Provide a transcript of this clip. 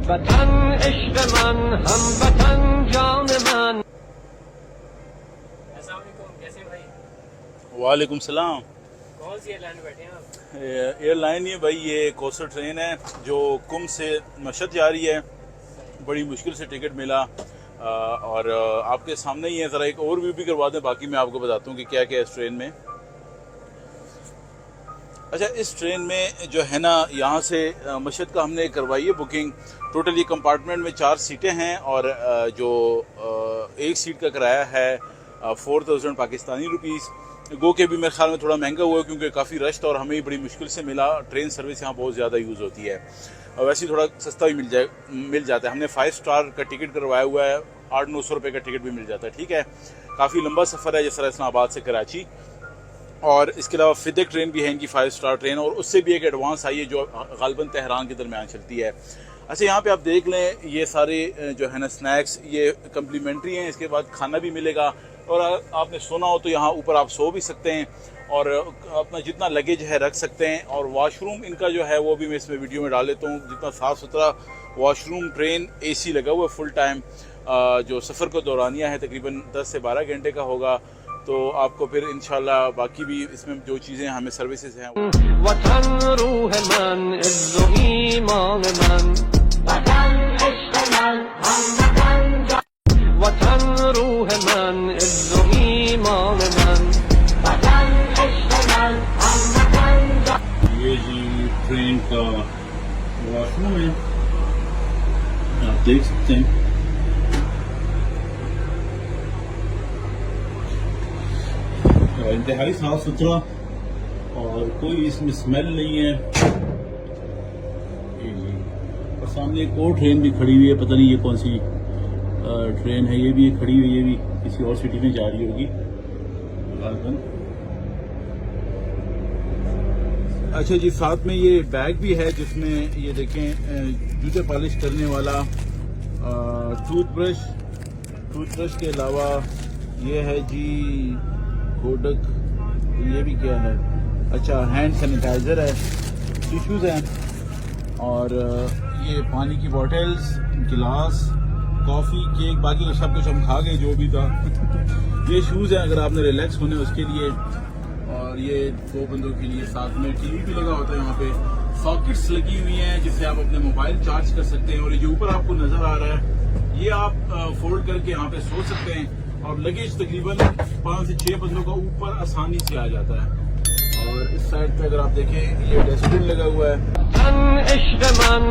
वतन इश्क मन हम वतन जान मन। अस्सलाम वालेकुम, कैसे भाई? वालेकुम सलाम। कौन सी एयरलाइन में बैठे हैं आप? एयरलाइन ये भाई ये कोस्टर ट्रेन है जो कुम से मशहद जा रही है। बड़ी मुश्किल से टिकट मिला और आपके सामने ही है। ज़रा एक ओवरव्यू भी करवा दें, बाकी मैं आपको बताता हूँ कि क्या क्या है इस ट्रेन में। अच्छा, इस ट्रेन में जो है ना, यहाँ से मशहद का हमने करवाई है बुकिंग। टोटल ये कंपार्टमेंट में 4 सीटें हैं और जो एक सीट का किराया है 4000 पाकिस्तानी रुपीज़। गो के भी मेरे ख्याल में थोड़ा महंगा हुआ है क्योंकि काफ़ी रश था और हमें बड़ी मुश्किल से मिला। ट्रेन सर्विस यहाँ बहुत ज़्यादा यूज़ होती है और वैसे ही थोड़ा सस्ता भी मिल जाता है। हमने 5 स्टार का टिकट करवाया हुआ है, 800-900 रुपये का टिकट भी मिल जाता है। ठीक है, काफ़ी लंबा सफ़र है जिस तरह इस्लामाबाद से कराची। और इसके अलावा फिदेक ट्रेन भी है इनकी 5 स्टार ट्रेन, और उससे भी एक एडवांस आई है जो गालबन तेहरान के दरमियान चलती है। अच्छा, यहाँ पे आप देख लें, ये सारे जो है ना स्नैक्स ये कम्प्लीमेंट्री हैं। इसके बाद खाना भी मिलेगा और आपने सोना हो तो यहाँ ऊपर आप सो भी सकते हैं और अपना जितना लगेज है रख सकते हैं। और वॉशरूम इनका जो है वो भी मैं इसमें वीडियो में डाल लेता हूँ। जितना साफ़ सुथरा वॉशरूम, ट्रेन AC लगा हुआ है फुल टाइम। जो सफ़र का दौरानिया है तकरीबन 10 से 12 घंटे का होगा। तो आपको फिर इंशाल्लाह बाकी भी इसमें जो चीज़ें हमें सर्विसेज हैं वतन रूह मन इज्जो ईमान मन। वतन इश्क मन हम वतन रूह मन इज्जो ईमान मन। वतन इश्क मन हम। ये जी ट्रेन का वॉशरूम है, आप देख सकते हैं। इंतहाई साफ सुथरा और कोई इसमें स्मेल नहीं है। और सामने एक और ट्रेन भी खड़ी हुई है, पता नहीं ये कौन सी ट्रेन है। ये भी खड़ी हुई है, ये भी किसी और सिटी में जा रही होगी। अच्छा जी, साथ में ये बैग भी है जिसमें ये देखें जूते पॉलिश करने वाला टूथब्रश के अलावा ये है जी कोडक। ये भी क्या है? अच्छा, हैंड सैनिटाइजर है, टिश्यूज हैं और ये पानी की बॉटल्स, गिलास, कॉफ़ी, केक, बाकी सब कुछ हम खा गए जो भी था। ये शूज़ हैं अगर आपने रिलैक्स होने उसके लिए, और ये 2 बंदों के लिए। साथ में TV भी लगा होता है। यहाँ पे सॉकेट्स लगी हुई हैं जिससे आप अपने मोबाइल चार्ज कर सकते हैं। और ये जो ऊपर आपको नजर आ रहा है ये आप फोल्ड करके यहाँ पे सो सकते हैं और लगेज तकरीबन 5 से 6 बंदों का ऊपर आसानी से आ जाता है। और इस साइड पे अगर आप देखें ये डस्टबिन लगा हुआ है। वतन इश्क मन